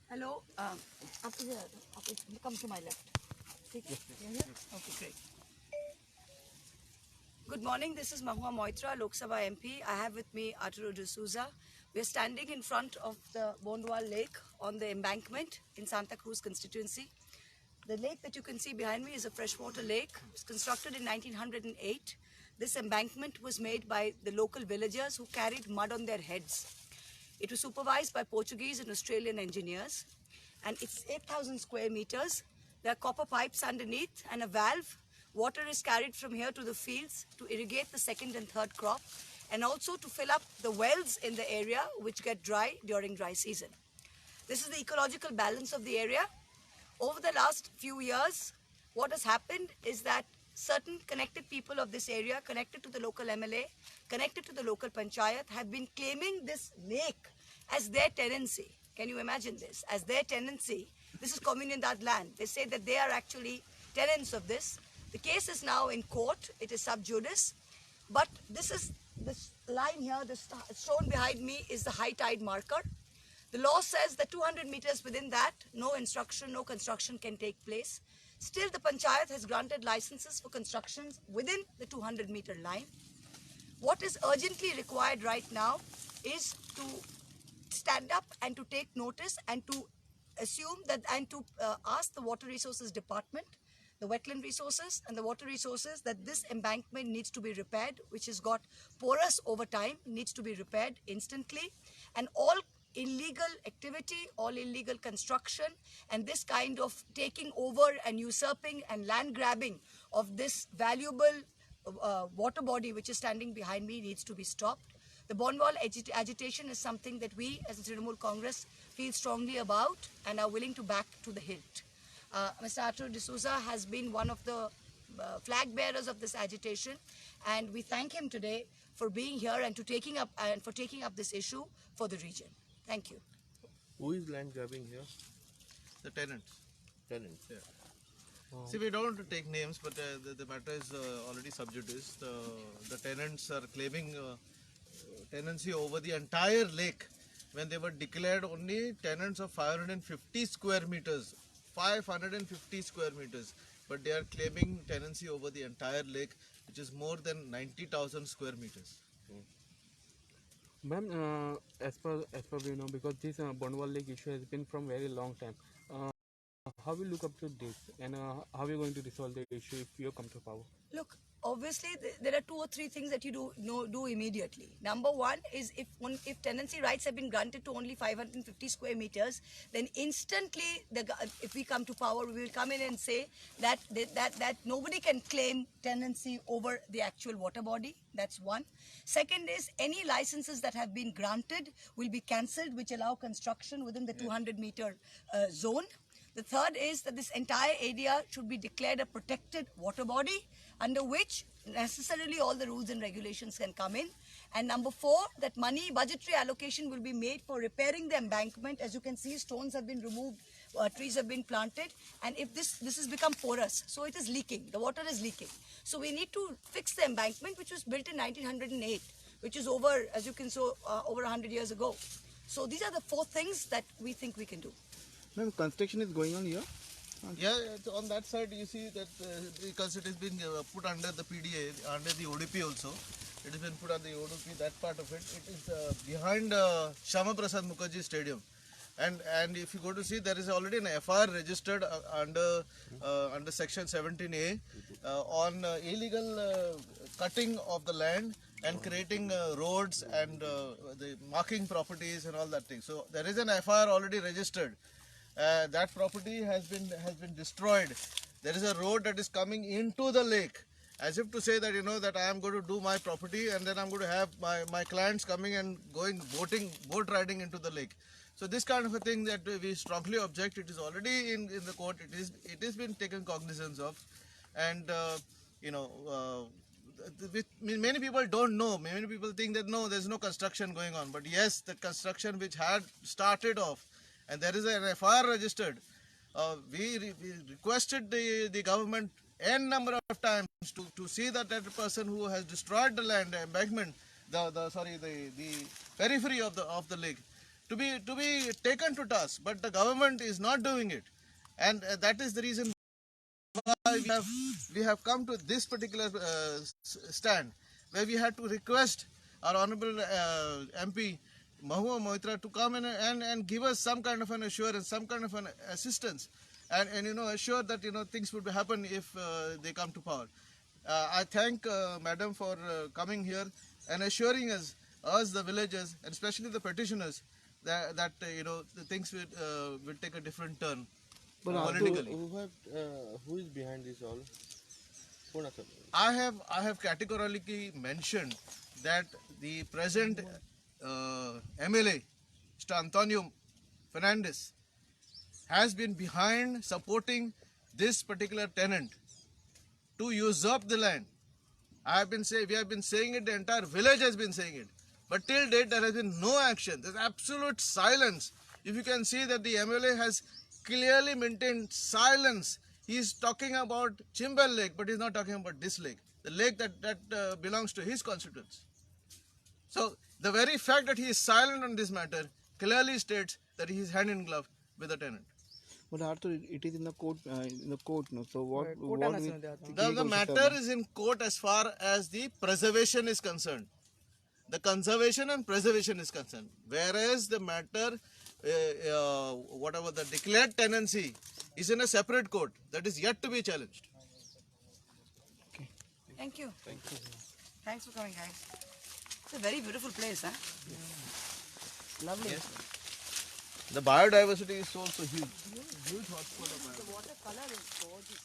Hello. Come to my left. Yes. Okay, great. Good morning. This is Mahua Moitra, Lok Sabha MP. I have with me Arturo D'Souza. We are standing in front of the Bondava Lake on the embankment in Santa Cruz constituency. The lake that you can see behind me is a freshwater lake. It was constructed in 1908. This embankment was made by the local villagers who carried mud on their heads. It was supervised by Portuguese and Australian engineers, and it's 8,000 square meters. There are copper pipes underneath and a valve. Water is carried from here to the fields to irrigate the second and third crop, and also to fill up the wells in the area which get dry during dry season. This is the ecological balance of the area. Over the last few years, what has happened is that certain connected people of this area, connected to the local MLA, connected to the local panchayat, have been claiming this lake as their tenancy. Can you imagine this? As their tenancy. This is Comunidad land. They say that they are actually tenants of this. The case is now in court. It is sub judice. But this line here, this stone behind me is the high tide marker. The law says that 200 meters within that, no instruction, no construction can take place. Still, the panchayat has granted licenses for constructions within the 200-meter line. What is urgently required right now is to stand up and to take notice and to assume that and to ask the Water Resources Department, the wetland resources and the water resources, that this embankment needs to be repaired, which has got porous over time, needs to be repaired instantly, and all illegal activity, all illegal construction, and this kind of taking over and usurping and land grabbing of this valuable water body which is standing behind me needs to be stopped. The Bondava agitation is something that we as the Trinamool Congress feel strongly about and are willing to back to the hilt. Mr. Arturo D'Souza has been one of the flag bearers of this agitation, and we thank him today for being here and for taking up this issue for the region. Thank you. Who is land grabbing here? The tenants. Tenants. Yeah. See, we don't want to take names, but the matter is already sub judice. The tenants are claiming tenancy over the entire lake when they were declared only tenants of 550 square meters. 550 square meters. But they are claiming tenancy over the entire lake, which is more than 90,000 square meters. Ma'am, as per we know, because this Bondava Lake issue has been from very long time, how will you look up to this, and how are you going to resolve the issue if you come to power? Look, obviously there are 2 or 3 things that you do immediately. Number one is if tenancy rights have been granted to only 550 square meters, then instantly if we come to power, we will come in and say that nobody can claim tenancy over the actual water body. That's one. Second is any licenses that have been granted will be cancelled, which allow construction within the 200-meter zone. The third is that this entire area should be declared a protected water body, under which necessarily all the rules and regulations can come in. And number 4, that budgetary allocation will be made for repairing the embankment. As you can see, stones have been removed, trees have been planted, and if this has become porous, so it is leaking, the water is leaking. So we need to fix the embankment, which was built in 1908, which is over, as you can see, over 100 years ago. So these are the 4 things that we think we can do. Ma'am, construction is going on here? Yeah, on that side you see that because it has been put under the PDA, under the ODP also. It has been put under the ODP, that part of it. It is behind Shama Prasad Mukherjee Stadium. And if you go to see, there is already an FR registered under section 17A on illegal cutting of the land and creating roads and the marking properties and all that thing. So there is an FR already registered. That property has been destroyed. There is a road that is coming into the lake, as if to say that, you know, that I am going to do my property and then I am going to have my clients coming and going boat riding into the lake. So this kind of a thing that we strongly object. It is already in the court. It is been taken cognizance of, and many people don't know. Many people think that no, there is no construction going on. But yes, the construction which had started off, and there is an FIR registered. We requested the government n number of times to see that person who has destroyed the land embankment, the periphery of the lake, to be taken to task, but the government is not doing it, and that is the reason why we have come to this particular stand, where we had to request our honorable MP Mahua Moitra to come in and give us some kind of an assurance, some kind of an assistance, and assure that things would happen if they come to power. I thank Madam for coming here and assuring us the villagers, and especially the petitioners, that the things will take a different turn politically. Who is behind this all? कौन असल? I have categorically mentioned that the present MLA, Mr. Antonio Fernandez, has been behind supporting this particular tenant to usurp the land. We have been saying it, the entire village has been saying it. But till date there has been no action. There's absolute silence. If you can see that the MLA has clearly maintained silence. He is talking about Chimbal Lake, but he's not talking about this lake, the lake that belongs to his constituents. So the very fact that he is silent on this matter clearly states that he is hand in glove with the tenant. But Arthur, it is in the court. No. So what? The matter is in court as far as the preservation is concerned. The conservation and preservation is concerned. Whereas the matter, whatever the declared tenancy, is in a separate court that is yet to be challenged. Thank you. Thanks for coming, guys. It's a very beautiful place, huh? Lovely. Yes. The biodiversity is also huge. Huge hotspot of biodiversity. The water color is gorgeous.